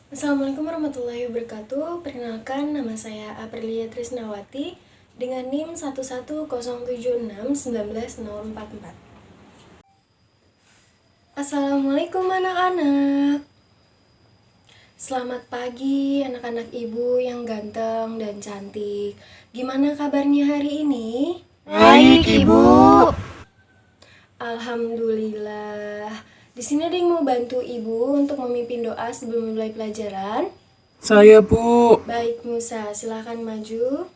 Assalamualaikum warahmatullahi wabarakatuh. Perkenalkan, nama saya Aprilia Trisnawati dengan NIM 110761944. Assalamualaikum anak-anak. Selamat pagi anak-anak ibu yang ganteng dan cantik. Gimana kabarnya hari ini? Baik, Ibu. Alhamdulillah. Di sini ada yang mau bantu ibu untuk memimpin doa sebelum mulai pelajaran? Saya, Bu. Baik Musa, silahkan maju.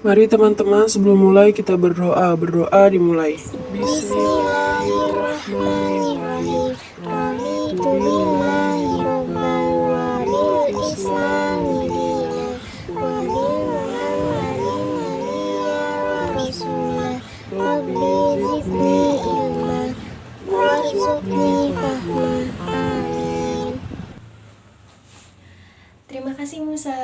Mari teman-teman sebelum mulai kita berdoa. Berdoa dimulai. Bismillahirrahmanirrahim. Raditu billahi rabban wa bil islami dinan wa bi Muhammadin nabiyya wa rasulah. Rabbi zidni ilma warzuqni fahma. Amin. Terima kasih Musa.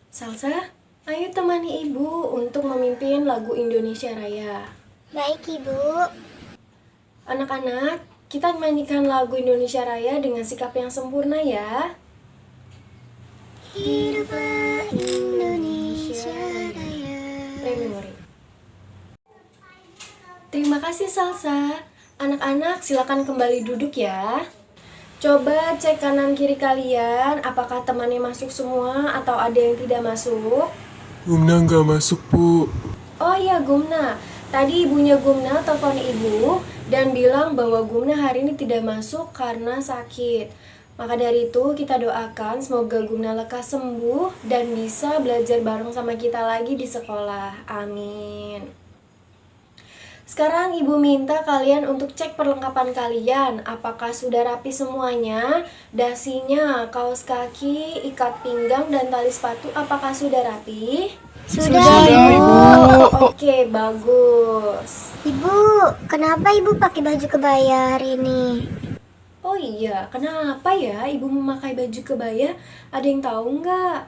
Salsa, ayo temani ibu untuk memimpin lagu Indonesia Raya. Baik, Ibu. Anak-anak, kita nyanyikan lagu Indonesia Raya dengan sikap yang sempurna ya. Hiduplah Indonesia Raya. Rememori. Terima kasih Salsa. Anak-anak silakan kembali duduk ya. Coba cek kanan kiri kalian, apakah temannya masuk semua atau ada yang tidak masuk? Gumna nggak masuk, Bu. Oh iya Gumna, tadi ibunya Gumna telepon ibu dan bilang bahwa Gumna hari ini tidak masuk karena sakit. Maka dari itu kita doakan semoga Gumna lekas sembuh dan bisa belajar bareng sama kita lagi di sekolah. Amin. Sekarang ibu minta kalian untuk cek perlengkapan kalian. Apakah sudah rapi semuanya? Dasinya, kaos kaki, ikat pinggang, dan tali sepatu apakah sudah rapi? Sudah, Ibu. Oke, bagus. Ibu, kenapa Ibu pakai baju kebaya hari ini? Oh iya, kenapa ya ibu memakai baju kebaya? Ada yang tahu nggak?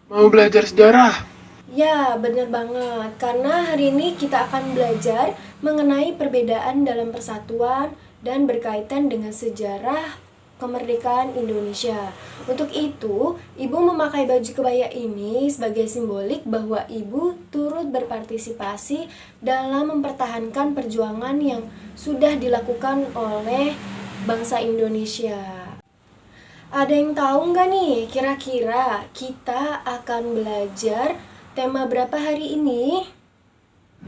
Mau belajar sejarah? Ya, benar banget. Karena hari ini kita akan belajar mengenai perbedaan dalam persatuan dan berkaitan dengan sejarah kemerdekaan Indonesia. Untuk itu, ibu memakai baju kebaya ini sebagai simbolik bahwa ibu turut berpartisipasi dalam mempertahankan perjuangan yang sudah dilakukan oleh bangsa Indonesia. Ada yang tahu nggak nih, kira-kira kita akan belajar tema berapa hari ini?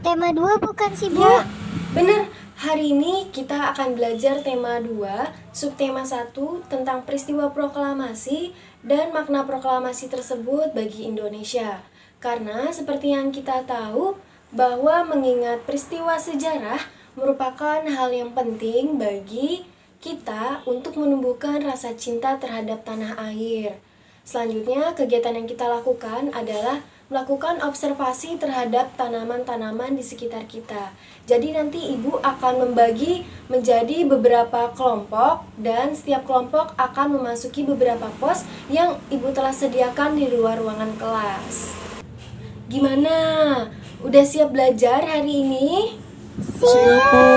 Tema 2 bukan sih, Bu? Ya, bener. Hari ini kita akan belajar tema 2, subtema 1 tentang peristiwa proklamasi dan makna proklamasi tersebut bagi Indonesia. Karena seperti yang kita tahu bahwa mengingat peristiwa sejarah merupakan hal yang penting bagi kita untuk menumbuhkan rasa cinta terhadap tanah air. Selanjutnya, kegiatan yang kita lakukan adalah melakukan observasi terhadap tanaman-tanaman di sekitar kita. Jadi nanti ibu akan membagi menjadi beberapa kelompok dan setiap kelompok akan memasuki beberapa pos yang ibu telah sediakan di luar ruangan kelas. Gimana? Udah siap belajar hari ini? Siap, Bu.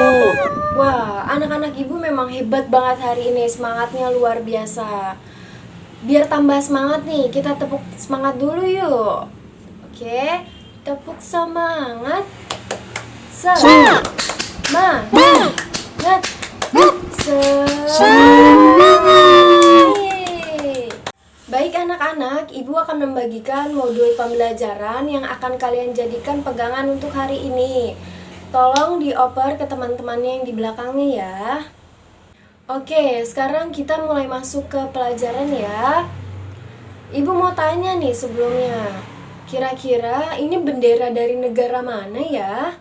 Wah, anak-anak ibu memang hebat banget hari ini, semangatnya luar biasa. Biar tambah semangat nih, kita tepuk semangat dulu yuk. Oke, tepuk semangat. Semangat. Yeay. Baik anak-anak, ibu akan membagikan modul pembelajaran yang akan kalian jadikan pegangan untuk hari ini. Tolong dioper ke teman-temannya yang di belakangnya ya. Oke, sekarang kita mulai masuk ke pelajaran ya. Ibu mau tanya nih sebelumnya. Kira-kira ini bendera dari negara mana ya?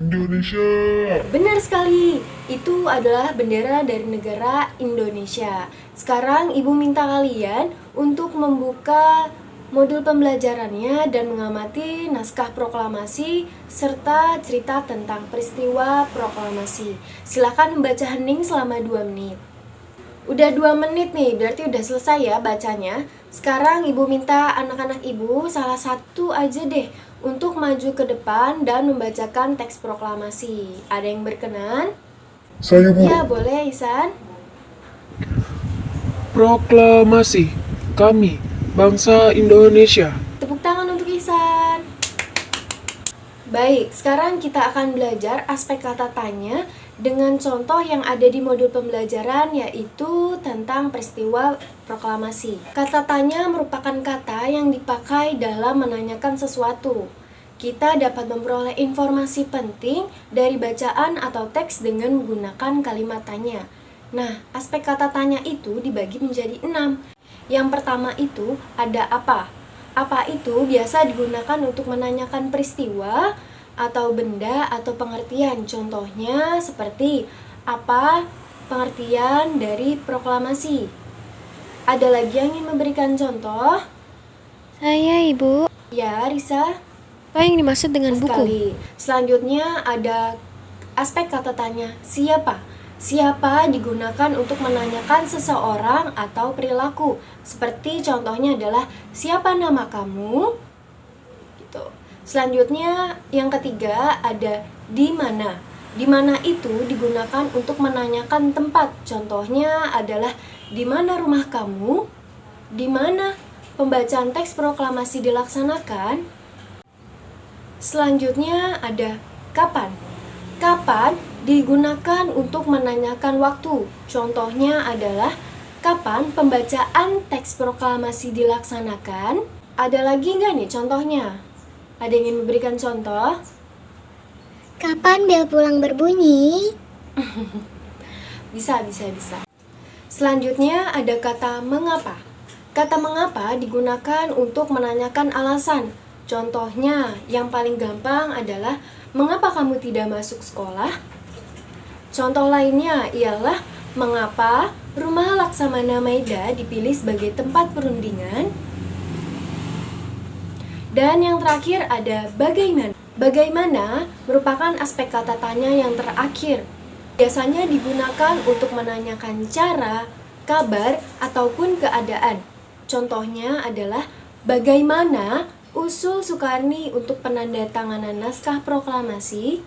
Indonesia. Benar sekali, itu adalah bendera dari negara Indonesia. Sekarang ibu minta kalian untuk membuka modul pembelajarannya dan mengamati naskah proklamasi serta cerita tentang peristiwa proklamasi. Silakan membaca hening selama 2 menit. Udah 2 menit nih, berarti udah selesai ya bacanya. Sekarang ibu minta anak-anak ibu salah satu aja deh untuk maju ke depan dan membacakan teks proklamasi. Ada yang berkenan? Saya, Bu. Ya, boleh Isan. Proklamasi kami, bangsa Indonesia. Tepuk tangan untuk Ihsan. Baik, sekarang kita akan belajar aspek kata tanya dengan contoh yang ada di modul pembelajaran, yaitu tentang peristiwa proklamasi. Kata tanya merupakan kata yang dipakai dalam menanyakan sesuatu. Kita dapat memperoleh informasi penting dari bacaan atau teks dengan menggunakan kalimat tanya. Nah, aspek kata tanya itu dibagi menjadi 6. Yang pertama itu ada apa. Apa itu biasa digunakan untuk menanyakan peristiwa atau benda atau pengertian. Contohnya seperti apa pengertian dari proklamasi. Ada lagi yang ingin memberikan contoh? Saya, Ibu. Ya, Risa. Apa yang dimaksud dengan buku? Sekali. Selanjutnya ada aspek kata tanya siapa. Siapa digunakan untuk menanyakan seseorang atau perilaku. Seperti contohnya adalah siapa nama kamu? Gitu. Selanjutnya yang ketiga ada di mana. Di mana itu digunakan untuk menanyakan tempat. Contohnya adalah di mana rumah kamu? Di mana pembacaan teks proklamasi dilaksanakan? Selanjutnya ada kapan. Kapan digunakan untuk menanyakan waktu. Contohnya adalah kapan pembacaan teks proklamasi dilaksanakan. Ada lagi nggak nih contohnya? Ada yang ingin memberikan contoh? Kapan bel pulang berbunyi? Bisa. Selanjutnya ada kata mengapa. Kata mengapa digunakan untuk menanyakan alasan. Contohnya yang paling gampang adalah mengapa kamu tidak masuk sekolah? Contoh lainnya ialah mengapa rumah Laksamana Maida dipilih sebagai tempat perundingan? Dan yang terakhir ada bagaimana. Bagaimana merupakan aspek kata tanya yang terakhir. Biasanya digunakan untuk menanyakan cara, kabar, ataupun keadaan. Contohnya adalah bagaimana usul Soekarni untuk penandatanganan naskah proklamasi.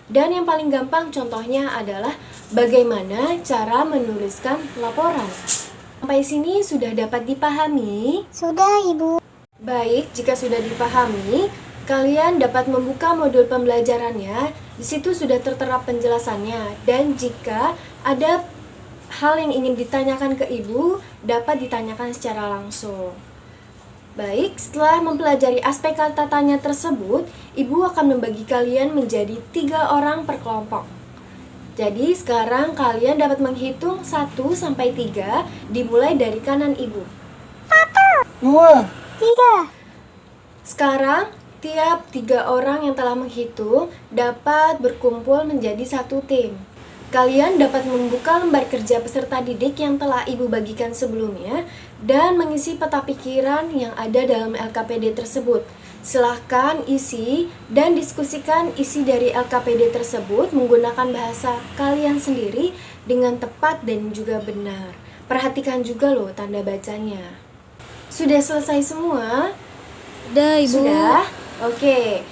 Dan yang paling gampang contohnya adalah bagaimana cara menuliskan laporan. Sampai sini sudah dapat dipahami? Sudah, Ibu. Baik, jika sudah dipahami, kalian dapat membuka modul pembelajarannya. Di situ sudah tertera penjelasannya. Dan jika ada hal yang ingin ditanyakan ke Ibu, dapat ditanyakan secara langsung. Baik, setelah mempelajari aspek kata tanya tersebut, Ibu akan membagi kalian menjadi 3 orang per kelompok. Jadi sekarang kalian dapat menghitung 1 sampai 3 dimulai dari kanan Ibu. 2, 3. Sekarang tiap 3 orang yang telah menghitung dapat berkumpul menjadi satu tim. Kalian dapat membuka lembar kerja peserta didik yang telah Ibu bagikan sebelumnya dan mengisi peta pikiran yang ada dalam LKPD tersebut. Silahkan isi dan diskusikan isi dari LKPD tersebut menggunakan bahasa kalian sendiri dengan tepat dan juga benar. Perhatikan juga loh tanda bacanya. Sudah selesai semua? Sudah, Ibu. Sudah? Oke.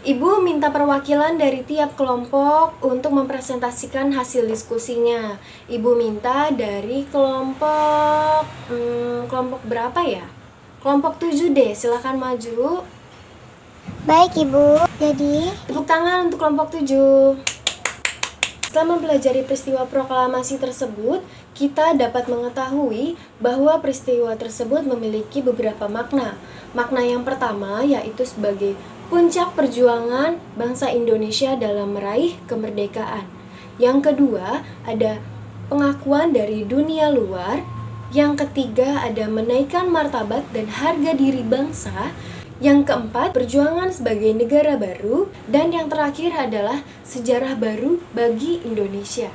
Ibu minta perwakilan dari tiap kelompok untuk mempresentasikan hasil diskusinya. Ibu minta dari kelompok berapa ya? Kelompok 7 deh, silakan maju. Baik, Ibu. Jadi, Tepuk tangan untuk kelompok 7. Setelah mempelajari peristiwa proklamasi tersebut, kita dapat mengetahui bahwa peristiwa tersebut memiliki beberapa makna. Makna yang pertama yaitu sebagai puncak perjuangan bangsa Indonesia dalam meraih kemerdekaan. Yang kedua, ada pengakuan dari dunia luar. Yang ketiga, ada menaikkan martabat dan harga diri bangsa. Yang keempat, perjuangan sebagai negara baru. Dan yang terakhir adalah sejarah baru bagi Indonesia.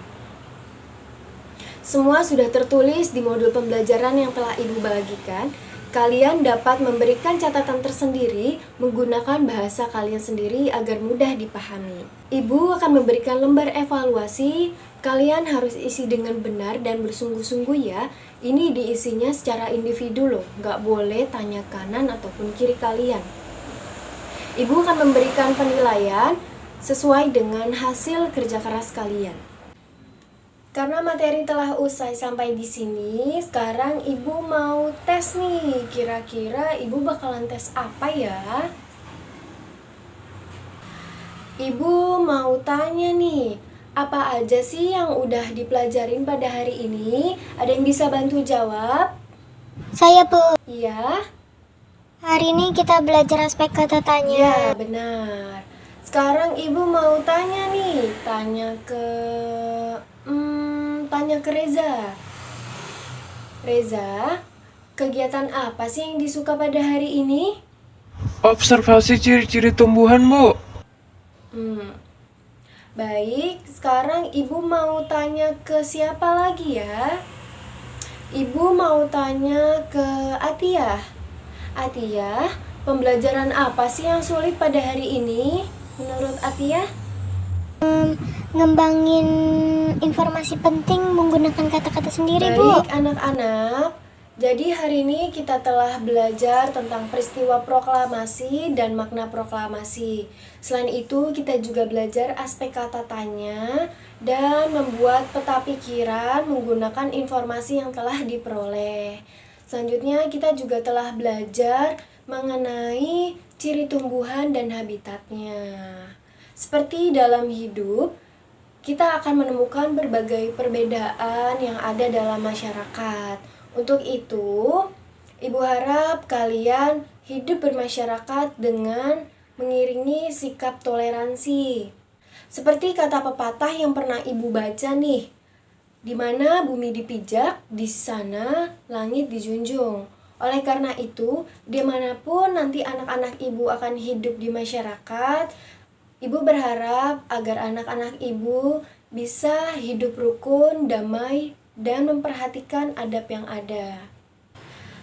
Semua sudah tertulis di modul pembelajaran yang telah Ibu bagikan. Kalian dapat memberikan catatan tersendiri menggunakan bahasa kalian sendiri agar mudah dipahami. Ibu akan memberikan lembar evaluasi. Kalian harus isi dengan benar dan bersungguh-sungguh ya. Ini diisinya secara individu loh, nggak boleh tanya kanan ataupun kiri kalian. Ibu akan memberikan penilaian sesuai dengan hasil kerja keras kalian. Karena materi telah usai sampai di sini, sekarang Ibu mau tes nih. Kira-kira Ibu bakalan tes apa ya? Ibu mau tanya nih, apa aja sih yang udah dipelajarin pada hari ini? Ada yang bisa bantu jawab? Saya, Bu. Iya? Hari ini kita belajar aspek kata tanya. Iya, benar. Sekarang Ibu mau tanya nih, tanya ke Reza. Reza, kegiatan apa sih yang disuka pada hari ini? Observasi ciri-ciri tumbuhan, Bu. Baik, sekarang Ibu mau tanya ke siapa lagi ya? Ibu mau tanya ke Atiyah. Atiyah, pembelajaran apa sih yang sulit pada hari ini menurut Atiyah? Ngembangin informasi penting menggunakan kata-kata sendiri, Bu. Baik anak-anak, jadi hari ini kita telah belajar tentang peristiwa proklamasi dan makna proklamasi. Selain itu, kita juga belajar aspek kata tanya dan membuat peta pikiran menggunakan informasi yang telah diperoleh. Selanjutnya, kita juga telah belajar mengenai ciri tumbuhan dan habitatnya. Seperti dalam hidup, kita akan menemukan berbagai perbedaan yang ada dalam masyarakat. Untuk itu, Ibu harap kalian hidup bermasyarakat dengan mengiringi sikap toleransi. Seperti kata pepatah yang pernah Ibu baca nih, di mana bumi dipijak, di sana langit dijunjung. Oleh karena itu, dimanapun nanti anak-anak Ibu akan hidup di masyarakat, Ibu berharap agar anak-anak Ibu bisa hidup rukun, damai, dan memperhatikan adab yang ada.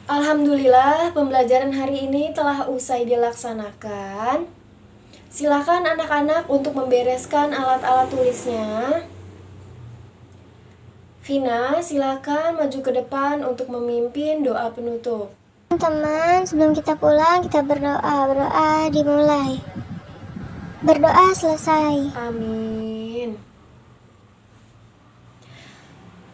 Alhamdulillah, pembelajaran hari ini telah usai dilaksanakan. Silakan anak-anak untuk membereskan alat-alat tulisnya. Vina, silakan maju ke depan untuk memimpin doa penutup. Teman-teman, sebelum kita pulang, kita berdoa. Berdoa dimulai. Berdoa selesai. Amin.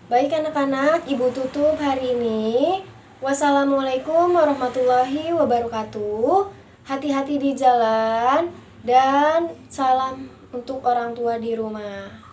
Baik anak-anak, Ibu tutup hari ini. Wassalamualaikum warahmatullahi wabarakatuh. Hati-hati di jalan dan salam untuk orang tua di rumah.